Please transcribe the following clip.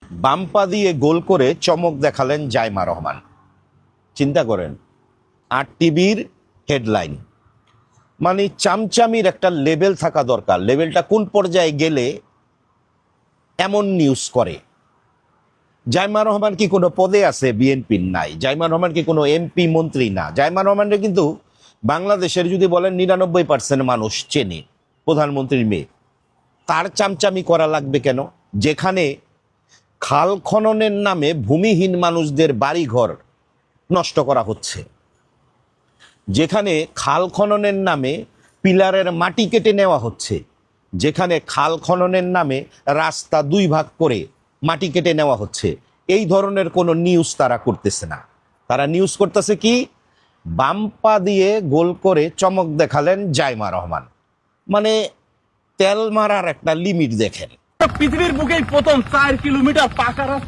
বাম্পা দিয়ে গোল করে চমক দেখালেন জাইমা রহমান। চিন্তা করেন, ৮ টিভির হেডলাইন। মানে চামচামির একটা লেভেল থাকা দরকার। লেভেলটা কোন পর্যায়ে গেলে এমন নিউজ করে? জাইমা রহমান কি কোনো পদে আছে? বিএনপির নাই। জাইমা রহমান কি কোনো এমপি মন্ত্রী না। জাইমা রহমানকে কিন্তু বাংলাদেশের যদি বলেন ৯৯% মানুষ চেনে, প্রধানমন্ত্রীর মেয়ে। তার চামচামি করা লাগবে কেন? যেখানে খাল খননের নামে ভূমিহীন মানুষদের বাড়িঘর নষ্ট করা হচ্ছে, যেখানে খাল খননের নামে পিলারের মাটি কেটে নেওয়া হচ্ছে, যেখানে খাল খননের নামে রাস্তা ২ ভাগ করে মাটি কেটে নেওয়া হচ্ছে, এই ধরনের কোনো নিউজ তারা করতেছে না। তারা নিউজ করতেছে কি? বাম্পা দিয়ে গোল করে চমক দেখালেন জাইমা রহমান। মানে তেল মারার একটা লিমিট দেখেন। পৃথিবীর বুকেই প্রথম ৪ কিলোমিটার পাকা